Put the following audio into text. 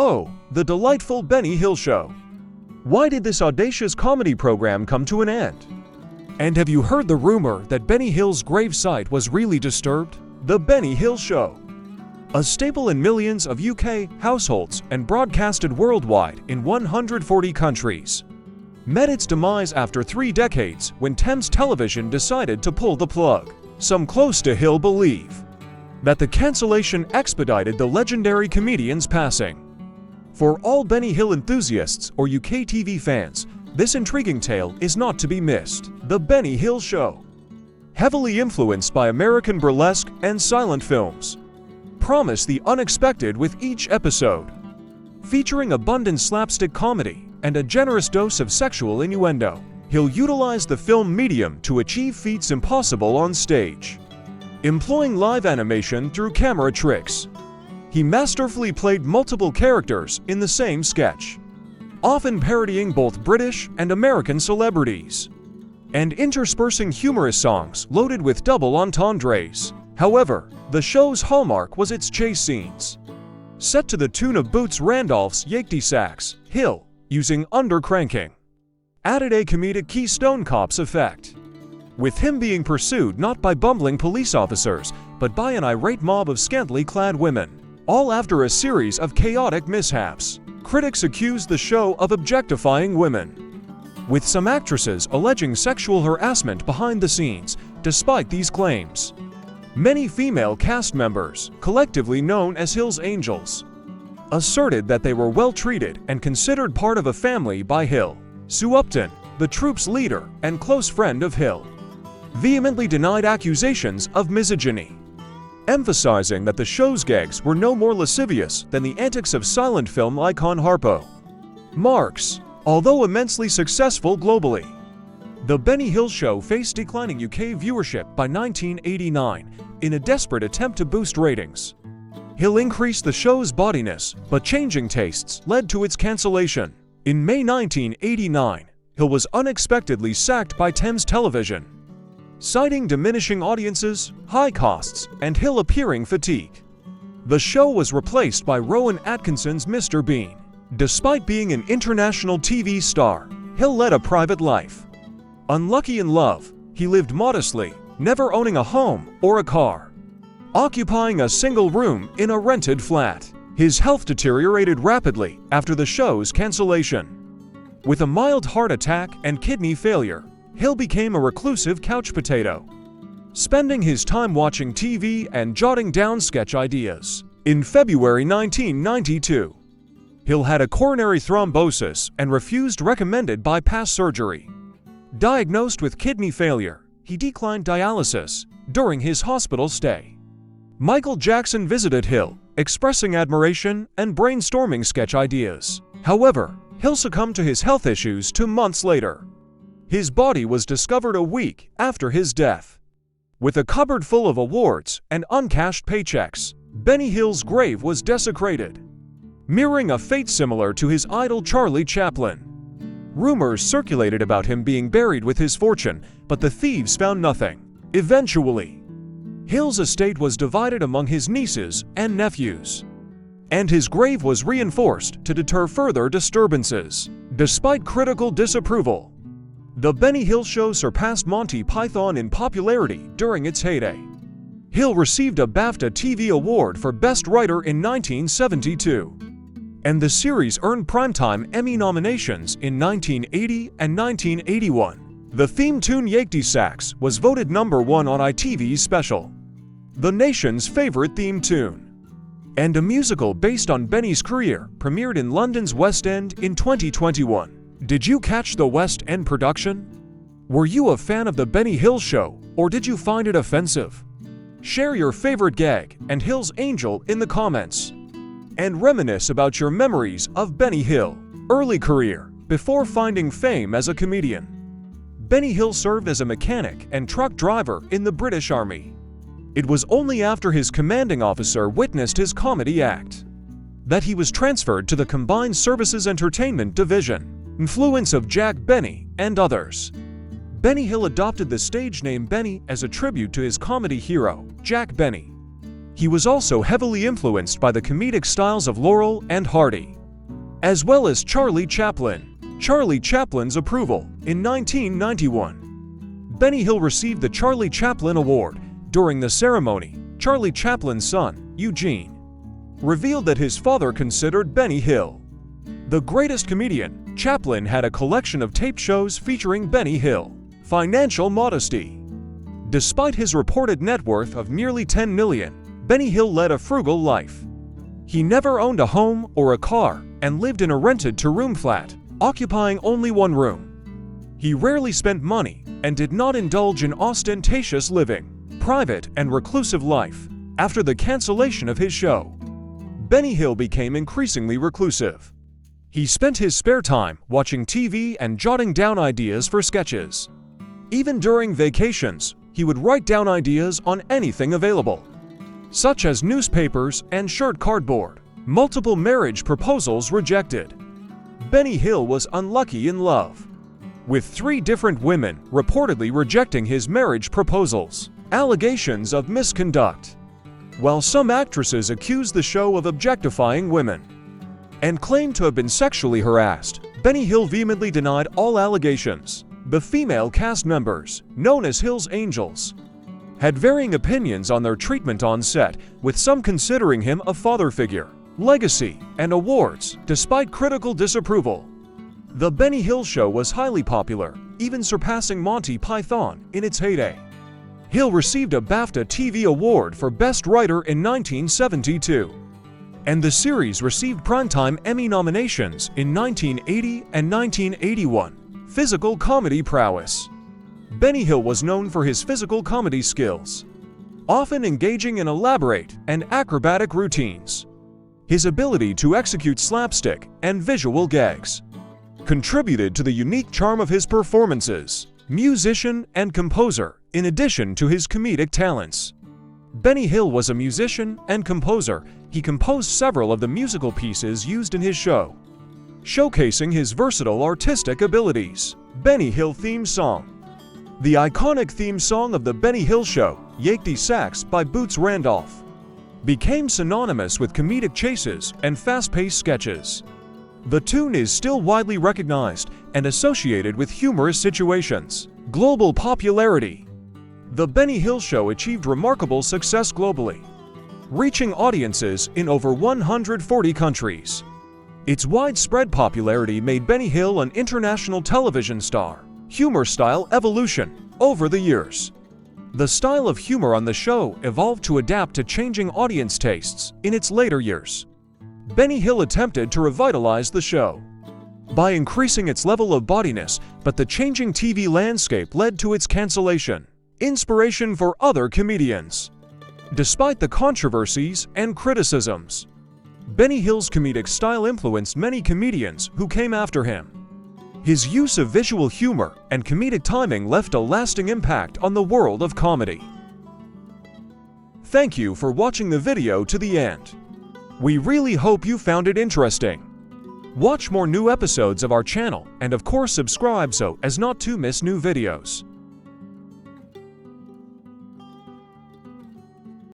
Oh, the delightful Benny Hill Show. Why did this audacious comedy program come to an end? And have you heard the rumor that Benny Hill's gravesite was really disturbed? The Benny Hill Show. A staple in millions of UK households and broadcasted worldwide in 140 countries, met its demise after 3 decades when Thames Television decided to pull the plug. Some close to Hill believe that the cancellation expedited the legendary comedian's passing. For all Benny Hill enthusiasts or UK TV fans, this intriguing tale is not to be missed. The Benny Hill Show, heavily influenced by American burlesque and silent films, promise the unexpected with each episode. Featuring abundant slapstick comedy and a generous dose of sexual innuendo, Hill utilized the film medium to achieve feats impossible on stage. Employing live animation through camera tricks, he masterfully played multiple characters in the same sketch, often parodying both British and American celebrities, and interspersing humorous songs loaded with double entendres. However, the show's hallmark was its chase scenes. Set to the tune of Boots Randolph's Yakety Sax, Hill, using undercranking, added a comedic Keystone Cops effect, with him being pursued not by bumbling police officers, but by an irate mob of scantily clad women, all after a series of chaotic mishaps. Critics accused the show of objectifying women, with some actresses alleging sexual harassment behind the scenes. Despite these claims, many female cast members, collectively known as Hill's Angels, asserted that they were well treated and considered part of a family by Hill. Sue Upton, the troupe's leader and close friend of Hill, vehemently denied accusations of misogyny, emphasizing that the show's gags were no more lascivious than the antics of silent film icon Harpo Marx. Although immensely successful globally, the Benny Hill Show faced declining UK viewership by 1989 in a desperate attempt to boost ratings. Hill increased the show's bodiness, but changing tastes led to its cancellation. In May 1989, Hill was unexpectedly sacked by Thames Television, citing diminishing audiences, high costs, and Hill appearing fatigue. The show was replaced by Rowan Atkinson's Mr. Bean. Despite being an international TV star, Hill led a private life. Unlucky in love, he lived modestly, never owning a home or a car, occupying a single room in a rented flat. His health deteriorated rapidly after the show's cancellation. With a mild heart attack and kidney failure, Hill became a reclusive couch potato, spending his time watching TV and jotting down sketch ideas. In February 1992, Hill had a coronary thrombosis and refused recommended bypass surgery. Diagnosed with kidney failure, he declined dialysis during his hospital stay. Michael Jackson visited Hill, expressing admiration and brainstorming sketch ideas. However, Hill succumbed to his health issues 2 months later. His body was discovered a week after his death. With a cupboard full of awards and uncashed paychecks, Benny Hill's grave was desecrated, mirroring a fate similar to his idol Charlie Chaplin. Rumors circulated about him being buried with his fortune, but the thieves found nothing. Eventually, Hill's estate was divided among his nieces and nephews, and his grave was reinforced to deter further disturbances. Despite critical disapproval, the Benny Hill Show surpassed Monty Python in popularity during its heyday. Hill received a BAFTA TV Award for Best Writer in 1972, and the series earned Primetime Emmy nominations in 1980 and 1981. The theme tune Yakety Sax was voted #1 on ITV's special, the nation's favorite theme tune. And a musical based on Benny's career premiered in London's West End in 2021. Did you catch the West End production? Were you a fan of the Benny Hill Show, or did you find it offensive? Share your favorite gag and Hill's Angel in the comments, and reminisce about your memories of Benny Hill. Early career. Before finding fame as a comedian, Benny Hill served as a mechanic and truck driver in the British Army. It was only after his commanding officer witnessed his comedy act that he was transferred to the Combined Services Entertainment Division. Influence of Jack Benny and others. Benny Hill adopted the stage name Benny as a tribute to his comedy hero, Jack Benny. He was also heavily influenced by the comedic styles of Laurel and Hardy, as well as Charlie Chaplin. Charlie Chaplin's approval. In 1991, Benny Hill received the Charlie Chaplin Award. During the ceremony, Charlie Chaplin's son, Eugene, revealed that his father considered Benny Hill the greatest comedian. Chaplin had a collection of tape shows featuring Benny Hill. Financial modesty. Despite his reported net worth of nearly $10 million, Benny Hill led a frugal life. He never owned a home or a car and lived in a rented-to-room flat, occupying only one room. He rarely spent money and did not indulge in ostentatious living. Private and reclusive life. After the cancellation of his show, Benny Hill became increasingly reclusive. He spent his spare time watching TV and jotting down ideas for sketches. Even during vacations, he would write down ideas on anything available, such as newspapers and shirt cardboard. Multiple marriage proposals rejected. Benny Hill was unlucky in love, with 3 different women reportedly rejecting his marriage proposals. Allegations of misconduct. While some actresses accused the show of objectifying women and claimed to have been sexually harassed, Benny Hill vehemently denied all allegations. The female cast members, known as Hill's Angels, had varying opinions on their treatment on set, with some considering him a father figure. Legacy and awards. Despite critical disapproval, The Benny Hill Show was highly popular, even surpassing Monty Python in its heyday. Hill received a BAFTA TV award for Best Writer in 1972, and the series received Primetime Emmy nominations in 1980 and 1981. Physical comedy prowess. Benny Hill was known for his physical comedy skills, often engaging in elaborate and acrobatic routines. His ability to execute slapstick and visual gags contributed to the unique charm of his performances. Musician and composer. In addition to his comedic talents, Benny Hill was a musician and composer. He composed several of the musical pieces used in his show, showcasing his versatile artistic abilities. Benny Hill theme song. The iconic theme song of The Benny Hill Show, Yakety Sax by Boots Randolph, became synonymous with comedic chases and fast-paced sketches. The tune is still widely recognized and associated with humorous situations. Global popularity. The Benny Hill Show achieved remarkable success globally, reaching audiences in over 140 countries. Its widespread popularity made Benny Hill an international television star. Humor style evolution. Over the years, the style of humor on the show evolved to adapt to changing audience tastes. In its later years, Benny Hill attempted to revitalize the show by increasing its level of bawdiness, but the changing TV landscape led to its cancellation. Inspiration for other comedians. Despite the controversies and criticisms, Benny Hill's comedic style influenced many comedians who came after him. His use of visual humor and comedic timing left a lasting impact on the world of comedy. Thank you for watching the video to the end. We really hope you found it interesting. Watch more new episodes of our channel and of course subscribe so as not to miss new videos.